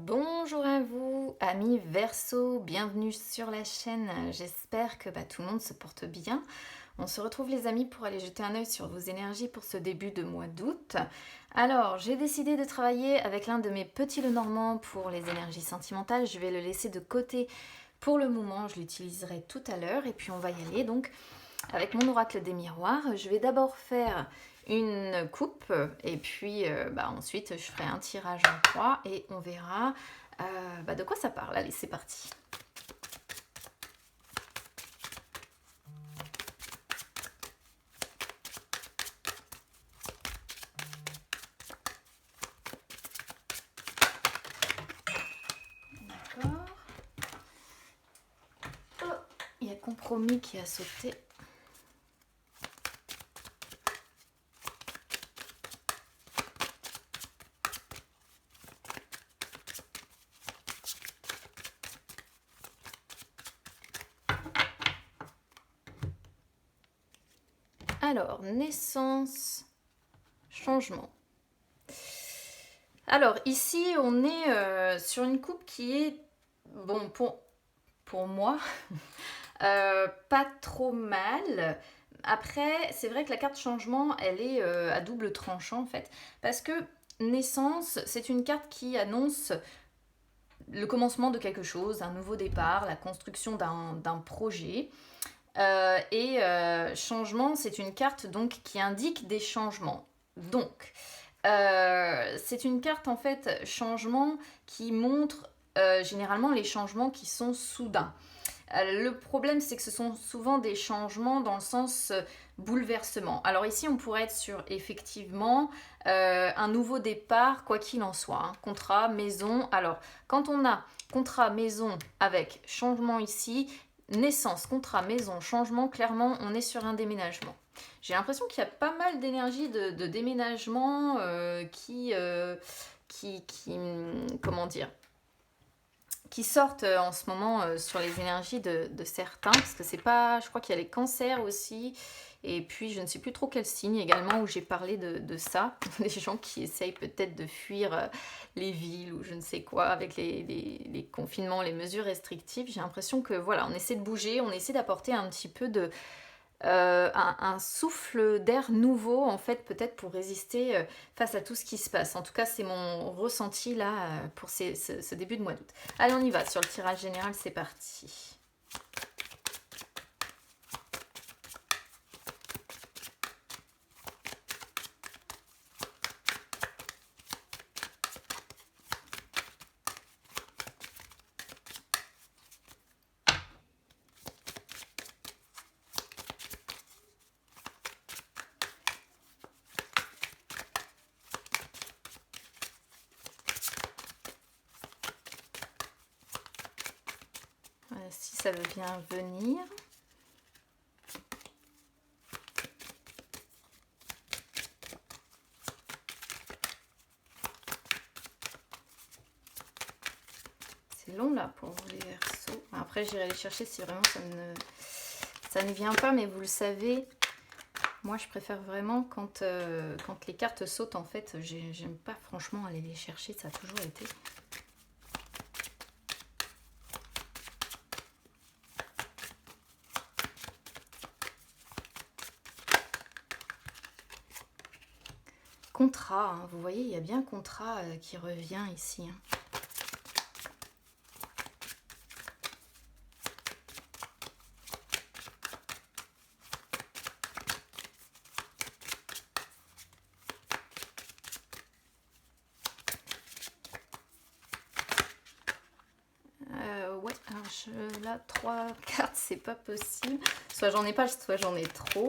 Bonjour à vous, amis Verseau, bienvenue sur la chaîne. J'espère que tout le monde se porte bien. On se retrouve les amis pour aller jeter un œil sur vos énergies pour ce début de mois d'août. Alors, j'ai décidé de travailler avec l'un de mes petits Lenormand pour les énergies sentimentales. Je vais le laisser de côté pour le moment, je l'utiliserai tout à l'heure et puis on va y aller donc avec mon oracle des miroirs. Je vais d'abord faire une coupe et puis ensuite je ferai un tirage en 3 et on verra de quoi ça parle. Allez, c'est parti. D'accord. Oh, il y a compromis qui a sauté. Alors, naissance, changement. Alors, ici, on est sur une coupe qui est, bon, pour moi, pas trop mal. Après, c'est vrai que la carte changement, elle est à double tranchant, en fait. Parce que naissance, c'est une carte qui annonce le commencement de quelque chose, un nouveau départ, la construction d'un projet. Changement, c'est une carte donc qui indique des changements. Donc, c'est une carte en fait changement qui montre généralement les changements qui sont soudains. Le problème, c'est que ce sont souvent des changements dans le sens bouleversement. Alors ici, on pourrait être sur effectivement un nouveau départ, quoi qu'il en soit. Hein. Contrat, maison. Alors, quand on a contrat, maison avec changement ici, naissance, contrat, maison, changement, clairement, on est sur un déménagement. J'ai l'impression qu'il y a pas mal d'énergie de déménagement comment dire, qui sortent en ce moment sur les énergies de certains, parce que c'est pas, je crois qu'il y a les cancers aussi, et puis je ne sais plus trop quel signe également où j'ai parlé de ça, des gens qui essayent peut-être de fuir les villes ou je ne sais quoi avec les confinements, les mesures restrictives. J'ai l'impression que voilà, on essaie de bouger, on essaie d'apporter un petit peu de un souffle d'air nouveau en fait peut-être pour résister face à tout ce qui se passe. En tout cas c'est mon ressenti là pour ce début de mois d'août. Allez, on y va sur le tirage général, c'est parti. Si ça veut bien venir. C'est long là pour vous les Verseaux. Après j'irai les chercher si vraiment ça ne vient pas, mais vous le savez, moi je préfère vraiment quand les cartes sautent en fait, j'aime pas franchement aller les chercher, ça a toujours été. Contrat, hein, vous voyez, il y a bien contrat qui revient ici. Hein. Ouais, alors là, 3 cartes, c'est pas possible. Soit j'en ai pas, soit j'en ai trop.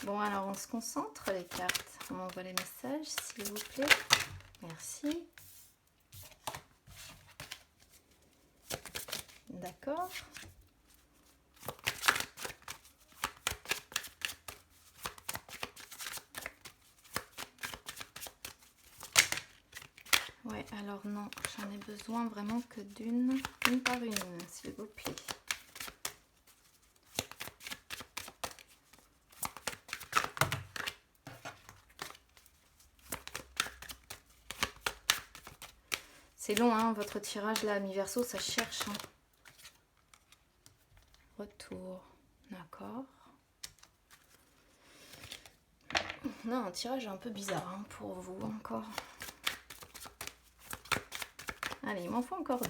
Bon, alors on se concentre les cartes. On m'envoie les messages, s'il vous plaît. Merci. D'accord. Ouais, alors non, j'en ai besoin vraiment que d'une par une, s'il vous plaît. C'est long, hein, votre tirage là, mi-verso, ça cherche. Hein. Retour. D'accord. On a un tirage un peu bizarre hein, pour vous encore. Allez, il m'en faut encore 2.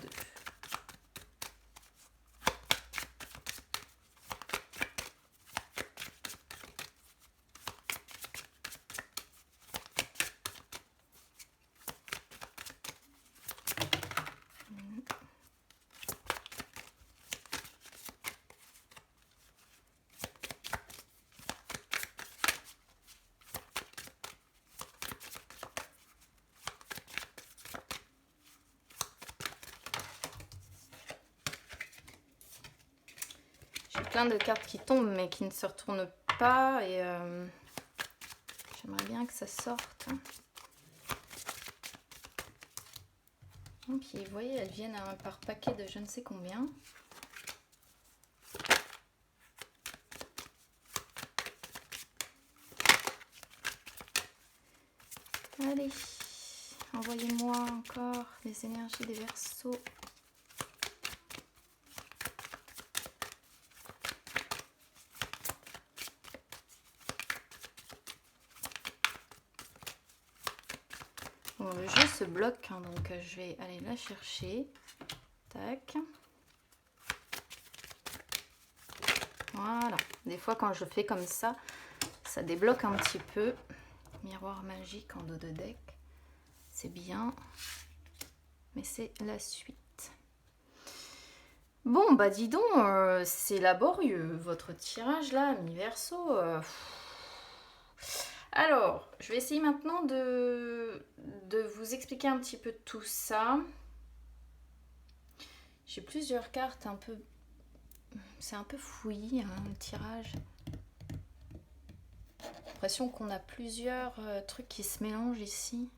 Plein de cartes qui tombent mais qui ne se retournent pas et j'aimerais bien que ça sorte. Et puis vous voyez, elles viennent par paquet de je ne sais combien. Allez, envoyez-moi encore les énergies des Verseaux. Bon, le jeu se bloque, hein, donc je vais aller la chercher. Tac. Voilà. Des fois, quand je fais comme ça débloque un petit peu. Miroir magique en dos de deck. C'est bien. Mais c'est la suite. Bon, bah dis donc, c'est laborieux, votre tirage là, mi-verso. Alors, je vais essayer maintenant de vous expliquer un petit peu tout ça. J'ai plusieurs cartes un peu... C'est un peu fouillis, hein, le tirage. J'ai l'impression qu'on a plusieurs trucs qui se mélangent ici.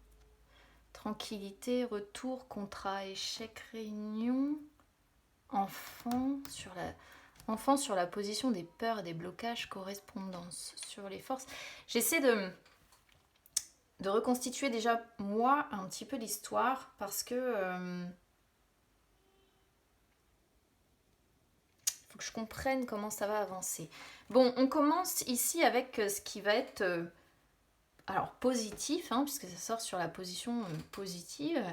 Tranquillité, retour, contrat, échec, réunion. Enfant sur la position des peurs, des blocages, correspondance sur les forces. J'essaie de reconstituer déjà moi un petit peu l'histoire parce que faut que je comprenne comment ça va avancer. Bon, on commence ici avec ce qui va être alors positif, hein, puisque ça sort sur la position positive.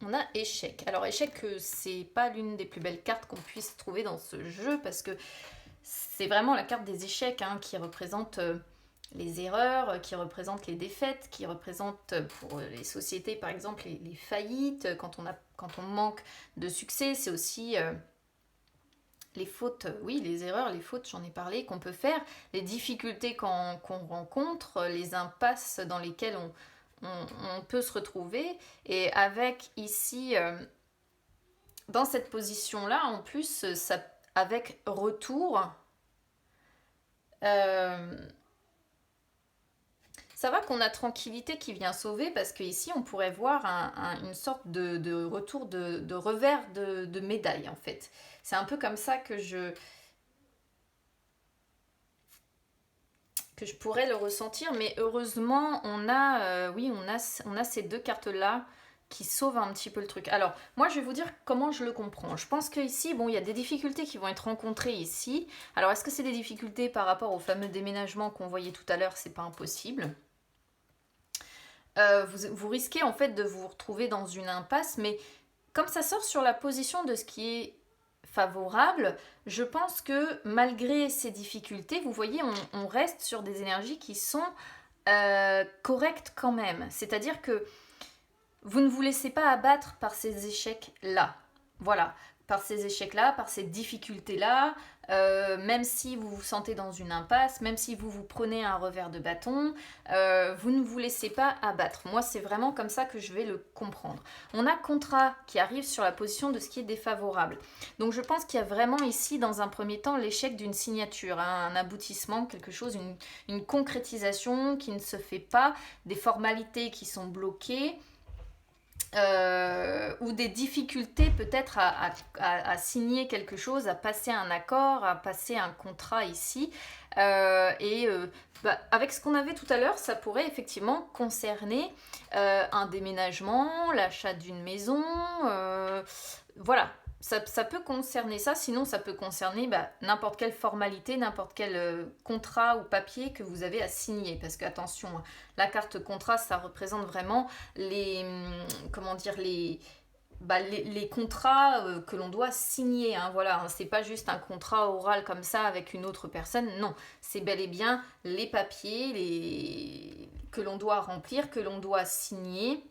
On a échec. Alors échec, c'est pas l'une des plus belles cartes qu'on puisse trouver dans ce jeu parce que c'est vraiment la carte des échecs hein, qui représente les erreurs, qui représente les défaites, qui représente pour les sociétés par exemple les faillites, quand on manque de succès, c'est aussi les fautes, oui les erreurs, les fautes j'en ai parlé, qu'on peut faire, les difficultés qu'on rencontre, les impasses dans lesquelles on peut se retrouver et avec ici dans cette position là en plus ça, avec retour ça va qu'on a tranquillité qui vient sauver parce qu'ici on pourrait voir une sorte de retour de revers de médaille en fait. C'est un peu comme ça que je pourrais le ressentir, mais heureusement on a, oui, on a ces deux cartes là qui sauvent un petit peu le truc. Alors moi je vais vous dire comment je le comprends. Je pense qu'ici, bon, il y a des difficultés qui vont être rencontrées ici. Alors est-ce que c'est des difficultés par rapport au fameux déménagement qu'on voyait tout à l'heure? C'est pas impossible. Vous risquez en fait de vous retrouver dans une impasse, mais comme ça sort sur la position de ce qui est favorable, je pense que malgré ces difficultés, vous voyez, on reste sur des énergies qui sont correctes quand même. C'est-à-dire que vous ne vous laissez pas abattre par ces échecs-là. Voilà, par ces échecs-là, par ces difficultés-là, même si vous vous sentez dans une impasse, même si vous prenez un revers de bâton, vous ne vous laissez pas abattre. Moi, c'est vraiment comme ça que je vais le comprendre. On a contrat qui arrive sur la position de ce qui est défavorable. Donc, je pense qu'il y a vraiment ici, dans un premier temps, l'échec d'une signature, hein, un aboutissement, quelque chose, une concrétisation qui ne se fait pas, des formalités qui sont bloquées. ou des difficultés peut-être à signer quelque chose, à passer un accord, à passer un contrat ici. Avec ce qu'on avait tout à l'heure, ça pourrait effectivement concerner un déménagement, l'achat d'une maison, voilà. Ça peut concerner ça, sinon ça peut concerner n'importe quelle formalité, n'importe quel contrat ou papier que vous avez à signer. Parce que attention, hein, la carte contrat, ça représente vraiment comment dire, les contrats que l'on doit signer. Hein, voilà, hein, c'est pas juste un contrat oral comme ça avec une autre personne. Non, c'est bel et bien les papiers que l'on doit remplir, que l'on doit signer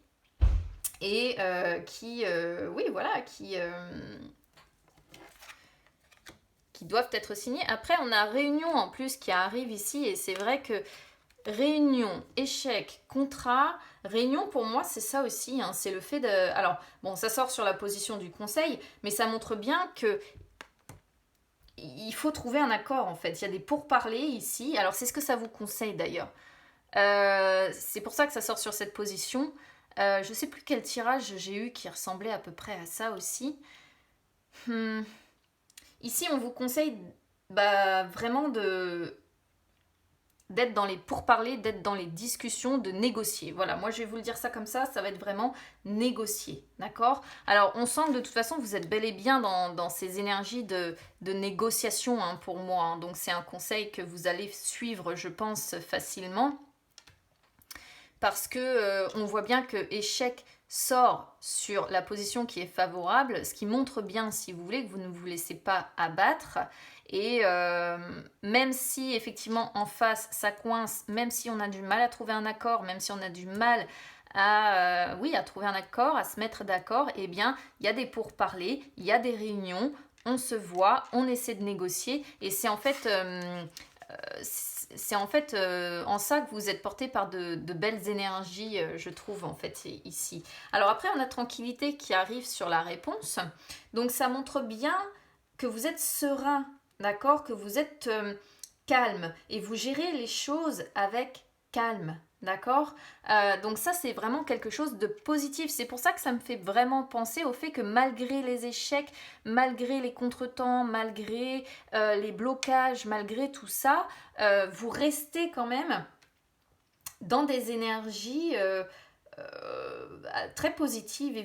et oui, voilà, qui doivent être signés. Après, on a réunion en plus qui arrive ici et c'est vrai que réunion, échec, contrat, réunion pour moi c'est ça aussi, hein, c'est le fait de... Alors, bon, ça sort sur la position du conseil, mais ça montre bien que il faut trouver un accord en fait. Il y a des pourparlers ici, alors c'est ce que ça vous conseille d'ailleurs. C'est pour ça que ça sort sur cette position. Je sais plus quel tirage j'ai eu qui ressemblait à peu près à ça aussi. Ici, on vous conseille vraiment d'être dans les pourparlers, d'être dans les discussions, de négocier. Voilà, moi je vais vous le dire ça comme ça va être vraiment négocier, d'accord? Alors on sent que de toute façon vous êtes bel et bien dans ces énergies de négociation hein, pour moi, hein. Donc c'est un conseil que vous allez suivre je pense facilement parce que on voit bien que échec sort sur la position qui est favorable, ce qui montre bien, si vous voulez, que vous ne vous laissez pas abattre. Et même si effectivement en face ça coince, même si on a du mal à trouver un accord, même si on a du mal à trouver un accord, à se mettre d'accord, eh bien il y a des pourparlers, il y a des réunions, on se voit, on essaie de négocier et c'est en fait en ça que vous êtes porté par de belles énergies, je trouve, en fait, ici. Alors après, on a tranquillité qui arrive sur la réponse. Donc ça montre bien que vous êtes serein, d'accord? Que vous êtes calme et vous gérez les choses avec calme. D'accord. Donc ça, c'est vraiment quelque chose de positif. C'est pour ça que ça me fait vraiment penser au fait que malgré les échecs, malgré les contretemps, malgré les blocages, malgré tout ça, vous restez quand même dans des énergies très positives et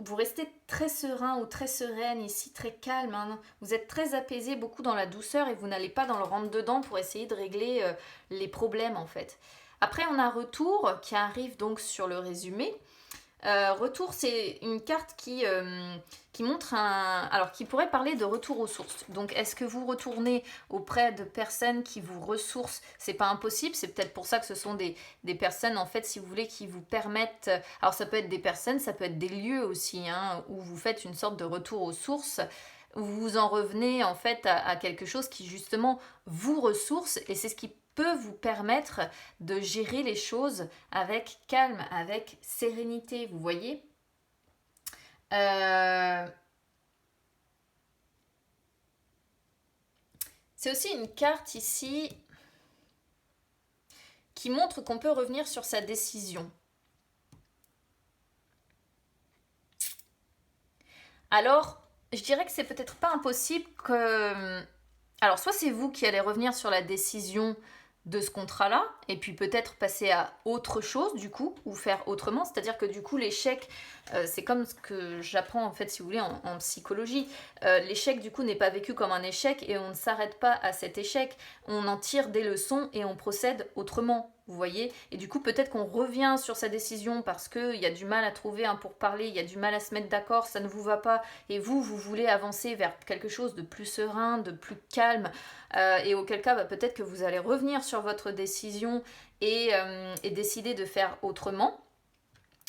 vous restez très serein ou très sereine ici, très calme. Hein. Vous êtes très apaisé, beaucoup dans la douceur et vous n'allez pas dans le rentre-dedans pour essayer de régler les problèmes en fait. Après, on a retour qui arrive donc sur le résumé. Retour, c'est une carte qui montre alors qui pourrait parler de retour aux sources. Donc, est-ce que vous retournez auprès de personnes qui vous ressourcent? C'est pas impossible, c'est peut-être pour ça que ce sont des personnes, en fait, si vous voulez, qui vous permettent... Alors, ça peut être des personnes, ça peut être des lieux aussi, hein, où vous faites une sorte de retour aux sources, où vous en revenez, en fait, à quelque chose qui, justement, vous ressource, et c'est ce qui peut vous permettre de gérer les choses avec calme, avec sérénité, vous voyez. C'est aussi une carte ici qui montre qu'on peut revenir sur sa décision. Alors, je dirais que c'est peut-être pas impossible que... Alors, soit c'est vous qui allez revenir sur la décision de ce contrat-là, et puis peut-être passer à autre chose du coup, ou faire autrement, c'est-à-dire que du coup l'échec, c'est comme ce que j'apprends en fait si vous voulez en psychologie, l'échec du coup n'est pas vécu comme un échec et on ne s'arrête pas à cet échec, on en tire des leçons et on procède autrement. Vous voyez? Et du coup, peut-être qu'on revient sur sa décision parce qu'il y a du mal à trouver un pourparler, il y a du mal à se mettre d'accord, ça ne vous va pas, et vous voulez avancer vers quelque chose de plus serein, de plus calme, et auquel cas, peut-être que vous allez revenir sur votre décision et décider de faire autrement.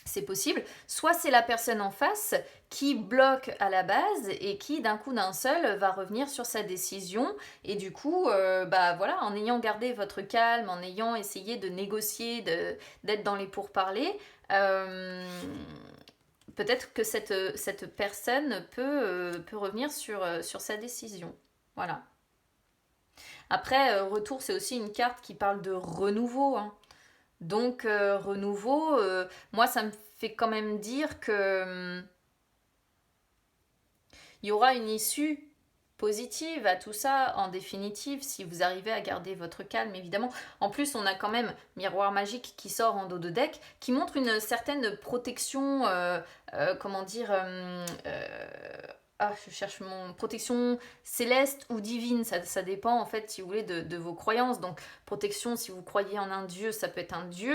C'est possible. Soit c'est la personne en face qui bloque à la base et qui d'un coup d'un seul va revenir sur sa décision et du coup voilà, en ayant gardé votre calme, en ayant essayé de négocier, d'être dans les pourparlers, peut-être que cette personne peut revenir sur sa décision. Voilà. Après, retour, c'est aussi une carte qui parle de renouveau, hein. Donc, renouveau, moi, ça me fait quand même dire que il y aura une issue positive à tout ça, en définitive, si vous arrivez à garder votre calme, évidemment. En plus, on a quand même Miroir Magique qui sort en dos de deck, qui montre une certaine protection, comment dire, je cherche mon protection céleste ou divine, ça dépend en fait, si vous voulez, de vos croyances. Donc, protection, si vous croyez en un dieu, ça peut être un dieu.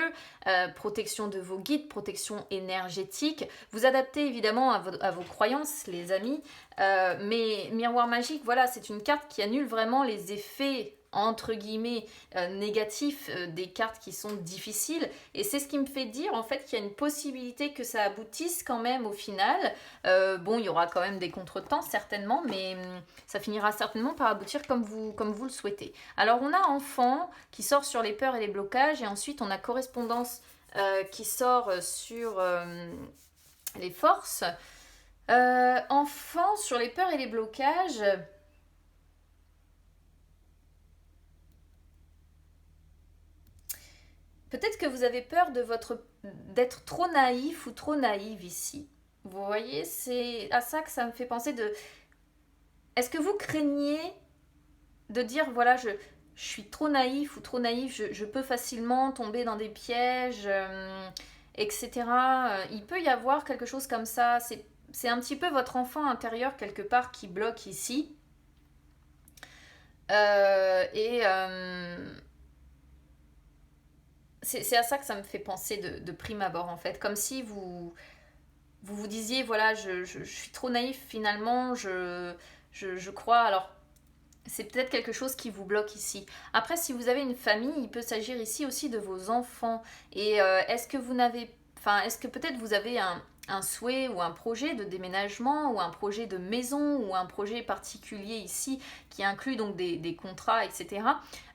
Protection de vos guides, protection énergétique. Vous adaptez évidemment à vos croyances, les amis. Mais Miroir Magique, voilà, c'est une carte qui annule vraiment les effets entre guillemets négatifs des cartes qui sont difficiles, et c'est ce qui me fait dire en fait qu'il y a une possibilité que ça aboutisse quand même au final. Bon, il y aura quand même des contretemps certainement, mais ça finira certainement par aboutir comme vous le souhaitez. Alors on a Enfant qui sort sur les peurs et les blocages, et ensuite on a Correspondance qui sort sur les forces. Enfant sur les peurs et les blocages. Peut-être que vous avez peur d'être trop naïf ou trop naïve ici. Vous voyez, c'est à ça que ça me fait penser de... Est-ce que vous craignez de dire, voilà, je suis trop naïf ou trop naïf, je peux facilement tomber dans des pièges, etc. Il peut y avoir quelque chose comme ça. C'est un petit peu votre enfant intérieur quelque part qui bloque ici. C'est à ça que ça me fait penser de prime abord en fait. Comme si vous disiez, voilà, je suis trop naïf finalement, je crois. Alors, c'est peut-être quelque chose qui vous bloque ici. Après, si vous avez une famille, il peut s'agir ici aussi de vos enfants. Et est-ce que est-ce que peut-être vous avez un souhait ou un projet de déménagement ou un projet de maison ou un projet particulier ici qui inclut donc des contrats, etc.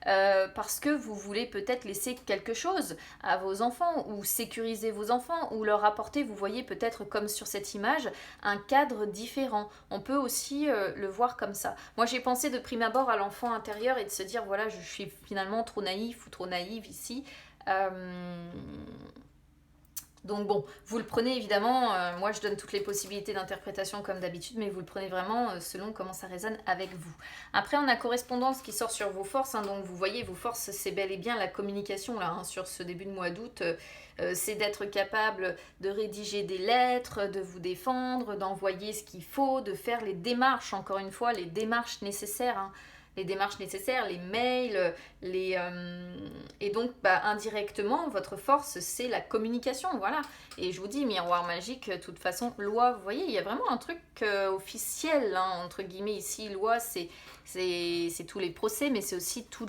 Parce que vous voulez peut-être laisser quelque chose à vos enfants ou sécuriser vos enfants ou leur apporter, vous voyez peut-être comme sur cette image, un cadre différent. On peut aussi le voir comme ça. Moi j'ai pensé de prime abord à l'enfant intérieur et de se dire voilà, je suis finalement trop naïf ou trop naïve ici. Donc bon, vous le prenez évidemment, moi je donne toutes les possibilités d'interprétation comme d'habitude, mais vous le prenez vraiment selon comment ça résonne avec vous. Après on a Correspondance qui sort sur vos forces, donc vous voyez vos forces c'est bel et bien la communication là, sur ce début de mois d'août, c'est d'être capable de rédiger des lettres, de vous défendre, d'envoyer ce qu'il faut, de faire les démarches, encore une fois les démarches nécessaires, les démarches nécessaires, les mails, et donc indirectement votre force c'est la communication, voilà. Et je vous dis Miroir Magique, de toute façon loi, vous voyez il y a vraiment un truc officiel entre guillemets ici. Loi c'est tous les procès, mais c'est aussi tout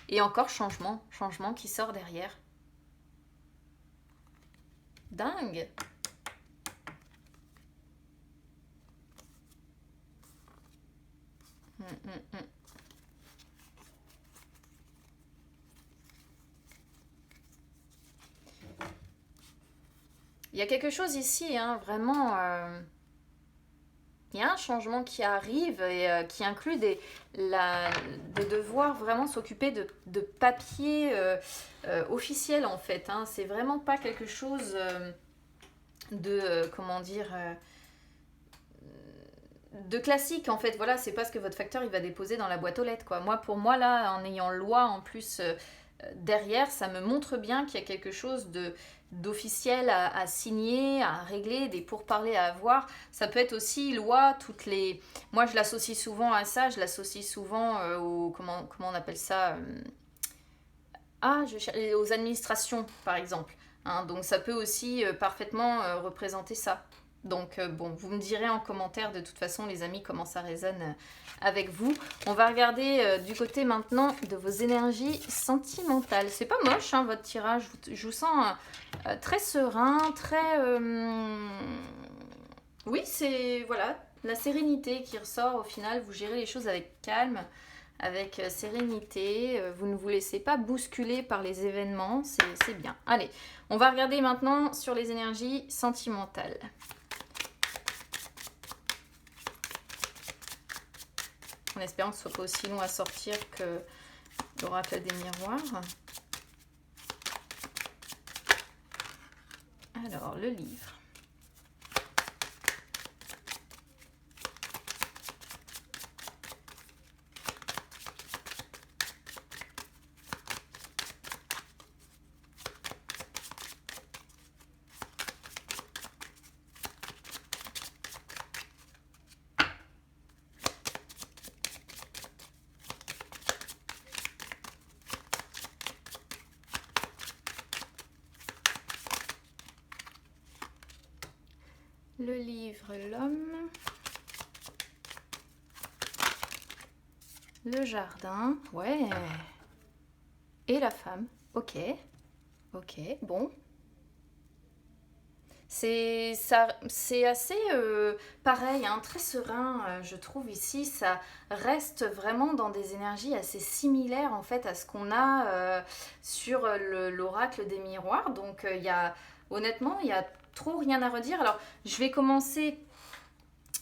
et encore changement qui sort derrière. Dingue. Il y a quelque chose ici, vraiment. Il y a un changement qui arrive et qui inclut de devoir vraiment s'occuper de papiers officiels en fait. C'est vraiment pas quelque chose comment dire, de classique en fait. Voilà, c'est pas ce que votre facteur il va déposer dans la boîte aux lettres quoi. Pour moi là, en ayant loi en plus derrière, ça me montre bien qu'il y a quelque chose d'officiel à signer, à régler, des pourparlers à avoir. Ça peut être aussi loi, moi je l'associe souvent à ça, je l'associe souvent comment on appelle ça, aux administrations par exemple. Donc ça peut aussi parfaitement représenter ça. Donc bon, vous me direz en commentaire de toute façon les amis comment ça résonne avec vous. On va regarder du côté maintenant de vos énergies sentimentales. C'est pas moche votre tirage, je vous sens très serein, très... Oui, c'est voilà, la sérénité qui ressort au final, vous gérez les choses avec calme, avec sérénité, vous ne vous laissez pas bousculer par les événements, c'est bien. Allez, on va regarder maintenant sur les énergies sentimentales. En espérant que ce ne soit pas aussi long à sortir que l'oracle des miroirs. Alors, le livre. Le livre, l'homme. Le jardin, ouais. Et la femme, ok. Ok, bon. C'est assez pareil, hein, très serein, je trouve ici. Ça reste vraiment dans des énergies assez similaires en fait à ce qu'on a sur l'oracle des miroirs. Donc honnêtement, il y a trop rien à redire. Alors, je vais commencer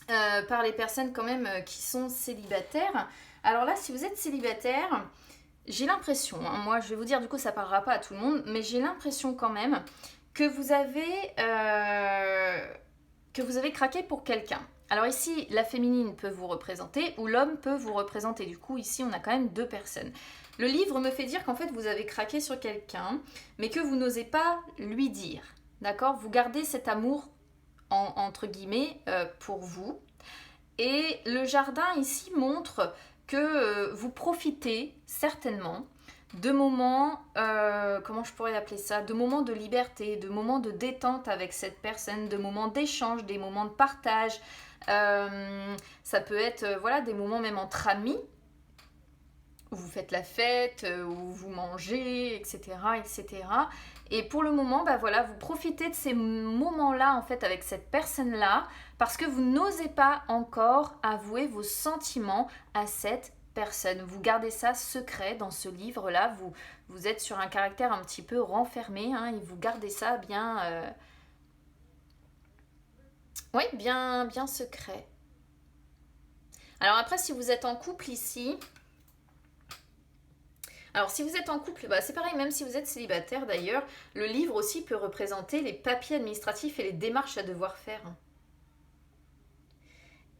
par les personnes quand même qui sont célibataires. Alors là, si vous êtes célibataire, j'ai l'impression, hein, moi je vais vous dire, du coup ça parlera pas à tout le monde, mais j'ai l'impression quand même que vous avez craqué pour quelqu'un. Alors ici, la féminine peut vous représenter ou l'homme peut vous représenter. Du coup, ici, on a quand même deux personnes. Le livre me fait dire qu'en fait, vous avez craqué sur quelqu'un, mais que vous n'osez pas lui dire. D'accord? Vous gardez cet amour, entre guillemets, pour vous. Et le jardin ici montre que vous profitez certainement de moments, comment je pourrais appeler ça, de moments de liberté, de moments de détente avec cette personne, de moments d'échange, des moments de partage. Ça peut être voilà, des moments même entre amis, où vous faites la fête, où vous mangez, etc., etc. Et pour le moment, bah voilà, vous profitez de ces moments-là en fait avec cette personne-là parce que vous n'osez pas encore avouer vos sentiments à cette personne. Vous gardez ça secret dans ce livre-là. Vous êtes sur un caractère un petit peu renfermé, hein, et vous gardez ça bien, oui, bien secret. Alors après, si vous êtes en couple ici. Alors si vous êtes en couple, bah, c'est pareil, même si vous êtes célibataire d'ailleurs, le livre aussi peut représenter les papiers administratifs et les démarches à devoir faire.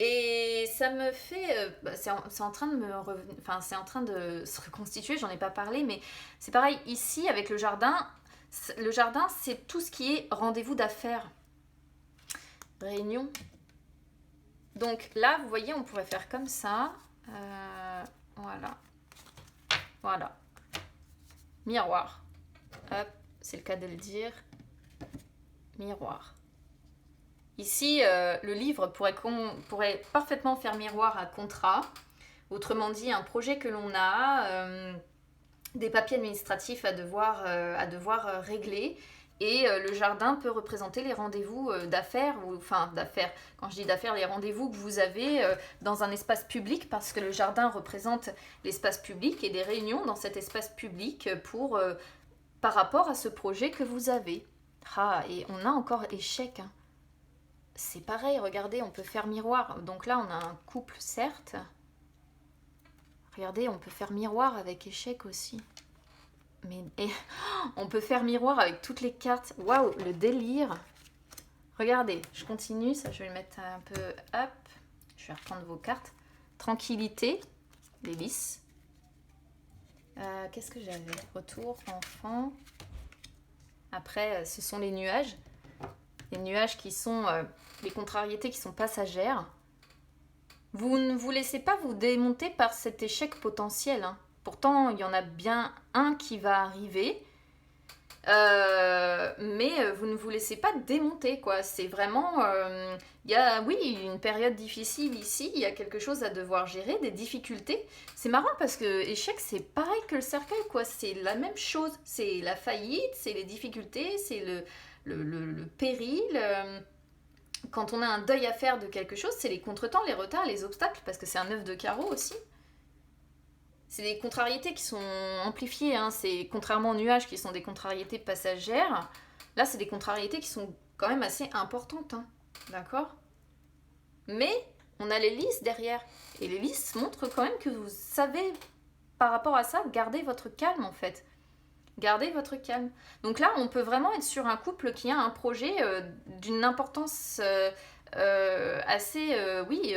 Et ça me fait, c'est en train de enfin c'est en train de se reconstituer, j'en ai pas parlé, mais c'est pareil ici avec le jardin. Le jardin, c'est tout ce qui est rendez-vous d'affaires, réunion. Donc là, vous voyez, on pourrait faire comme ça. Voilà. Voilà. Miroir. Hop, c'est le cas de le dire. Miroir. Ici, le livre pourrait parfaitement faire miroir à contrat. Autrement dit, un projet que l'on a, des papiers administratifs à devoir régler. Et le jardin peut représenter les rendez-vous d'affaires, enfin d'affaires, quand je dis d'affaires, les rendez-vous que vous avez dans un espace public, parce que le jardin représente l'espace public et des réunions dans cet espace public par rapport à ce projet que vous avez. Ah, et on a encore échec, hein. C'est pareil, regardez, on peut faire miroir. Donc là, on a un couple, certes. Regardez, on peut faire miroir avec échec aussi. On peut faire miroir avec toutes les cartes. Waouh, le délire. Regardez, je continue. Ça, je vais le mettre un peu up. Je vais reprendre vos cartes. Tranquillité, l'hélice. Qu'est-ce que j'avais? Retour, enfant. Après, ce sont les nuages. Les nuages qui sont les contrariétés qui sont passagères. Vous ne vous laissez pas vous démonter par cet échec potentiel, hein. Pourtant, il y en a bien un qui va arriver, mais vous ne vous laissez pas démonter, quoi. C'est vraiment, il y a, oui, une période difficile ici, il y a quelque chose à devoir gérer, des difficultés. C'est marrant parce que échec, c'est pareil que le cercueil, quoi. C'est la même chose, c'est la faillite, c'est les difficultés, c'est le péril. Quand on a un deuil à faire de quelque chose, c'est les contretemps, les retards, les obstacles, parce que c'est un œuf de carreau aussi. C'est des contrariétés qui sont amplifiées, hein. C'est contrairement aux nuages qui sont des contrariétés passagères. Là, c'est des contrariétés qui sont quand même assez importantes, hein. D'accord? Mais on a les lys derrière. Et les lys montrent quand même que vous savez, par rapport à ça, garder votre calme en fait. Gardez votre calme. Donc là, on peut vraiment être sur un couple qui a un projet d'une importance assez, oui,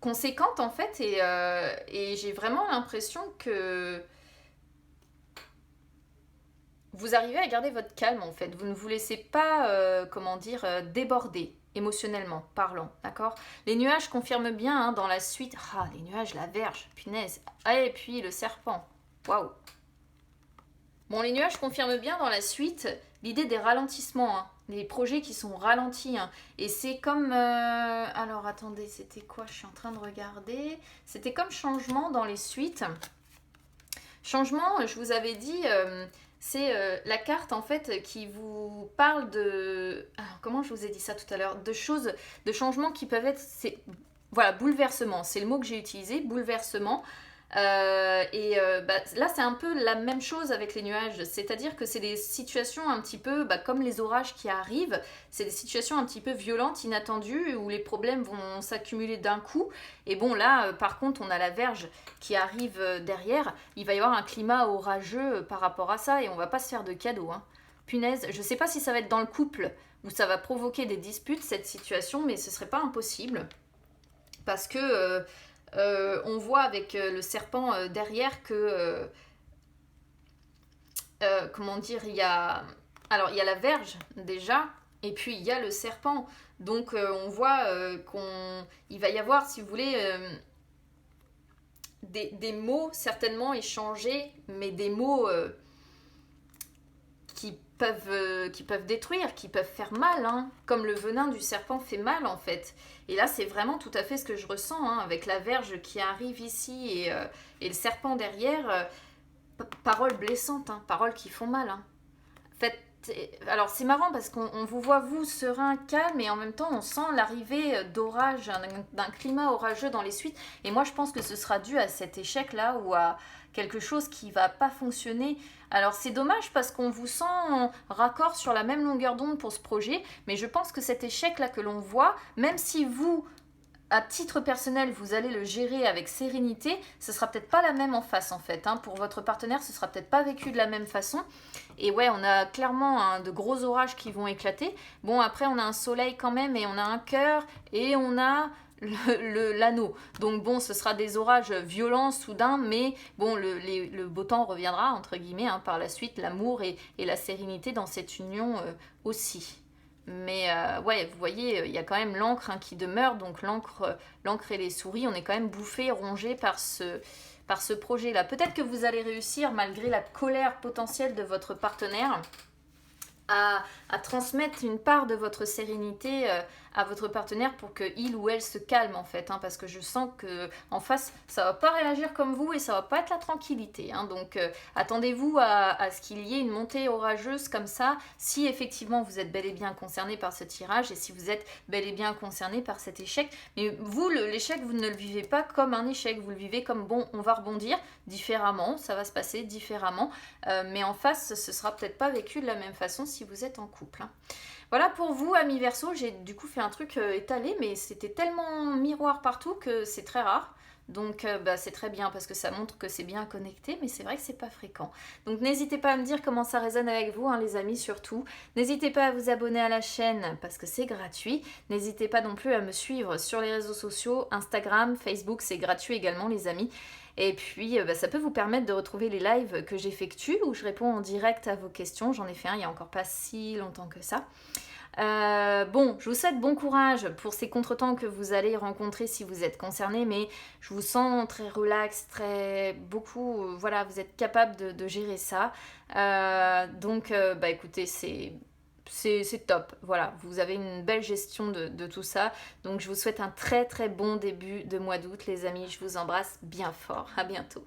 conséquente en fait. Et j'ai vraiment l'impression que vous arrivez à garder votre calme en fait. Vous ne vous laissez pas, comment dire, déborder émotionnellement parlant, d'accord? Les nuages confirment bien hein, dans la suite. Ah, les nuages, la Vierge, punaise. Ah, et puis le serpent. Waouh. Bon, les nuages confirment bien dans la suite l'idée des ralentissements, hein, les projets qui sont ralentis. Hein. Et c'est comme... alors, attendez, c'était quoi? Je suis en train de regarder. C'était comme changement dans les suites. Changement, je vous avais dit... c'est la carte en fait qui vous parle de... Alors, comment je vous ai dit ça tout à l'heure? De choses, de changements qui peuvent être... Voilà, bouleversement, c'est le mot que j'ai utilisé, bouleversement. Là, c'est un peu la même chose avec les nuages, c'est-à-dire que c'est des situations un petit peu comme les orages qui arrivent, c'est des situations un petit peu violentes, inattendues, où les problèmes vont s'accumuler d'un coup. Et bon, là, par contre, on a la Vierge qui arrive derrière, il va y avoir un climat orageux par rapport à ça, et on va pas se faire de cadeaux. Hein. Punaise, je sais pas si ça va être dans le couple, où ça va provoquer des disputes, cette situation, mais ce serait pas impossible. Parce que... on voit avec le serpent derrière que comment dire, il y a la Vierge déjà et puis il y a le serpent, donc on voit qu'il va y avoir, si vous voulez, des mots certainement échangés, mais des mots qui peuvent détruire, qui peuvent faire mal, hein, comme le venin du serpent fait mal en fait. Et là, c'est vraiment tout à fait ce que je ressens, hein, avec la Vierge qui arrive ici et le serpent derrière. Paroles blessantes, hein, paroles qui font mal. Hein. Alors c'est marrant parce qu'on vous voit vous serein, calme et en même temps on sent l'arrivée d'orage, d'un climat orageux dans les suites. Et moi je pense que ce sera dû à cet échec là ou à quelque chose qui va pas fonctionner. Alors c'est dommage parce qu'on vous sent raccord sur la même longueur d'onde pour ce projet, mais je pense que cet échec là que l'on voit, même si vous à titre personnel, vous allez le gérer avec sérénité, ce sera peut-être pas la même en face en fait. Hein. Pour votre partenaire, ce sera peut-être pas vécu de la même façon. Et ouais, on a clairement de gros orages qui vont éclater. Bon, après, on a un soleil quand même et on a un cœur et on a l'anneau. Donc bon, ce sera des orages violents, soudains, mais bon, le beau temps reviendra, entre guillemets, hein, par la suite, l'amour et la sérénité dans cette union aussi. Mais ouais, vous voyez, il y a quand même l'encre hein, qui demeure, donc l'encre et les souris, on est quand même bouffé, rongé par ce projet-là. Peut-être que vous allez réussir, malgré la colère potentielle de votre partenaire, à transmettre une part de votre sérénité à votre partenaire pour qu'il ou elle se calme en fait, hein, parce que je sens que en face ça va pas réagir comme vous et ça va pas être la tranquillité, hein, donc attendez-vous à ce qu'il y ait une montée orageuse comme ça, si effectivement vous êtes bel et bien concerné par ce tirage et si vous êtes bel et bien concerné par cet échec, mais vous l'échec vous ne le vivez pas comme un échec, vous le vivez comme bon, on va rebondir différemment, ça va se passer différemment, mais en face ce sera peut-être pas vécu de la même façon si vous êtes en couple, hein. Voilà pour vous, amis Verseau, j'ai du coup fait un truc étalé, mais c'était tellement miroir partout que c'est très rare. Donc c'est très bien parce que ça montre que c'est bien connecté, mais c'est vrai que c'est pas fréquent. Donc n'hésitez pas à me dire comment ça résonne avec vous, hein, les amis, surtout. N'hésitez pas à vous abonner à la chaîne parce que c'est gratuit. N'hésitez pas non plus à me suivre sur les réseaux sociaux, Instagram, Facebook, c'est gratuit également, les amis. Et puis, ça peut vous permettre de retrouver les lives que j'effectue où je réponds en direct à vos questions. J'en ai fait un il n'y a encore pas si longtemps que ça. Bon, je vous souhaite bon courage pour ces contretemps que vous allez rencontrer si vous êtes concerné, mais je vous sens très relax, très beaucoup, voilà, vous êtes capable de gérer ça. Donc, écoutez, c'est top, voilà, vous avez une belle gestion de tout ça, donc je vous souhaite un très très bon début de mois d'août les amis, je vous embrasse bien fort, à bientôt.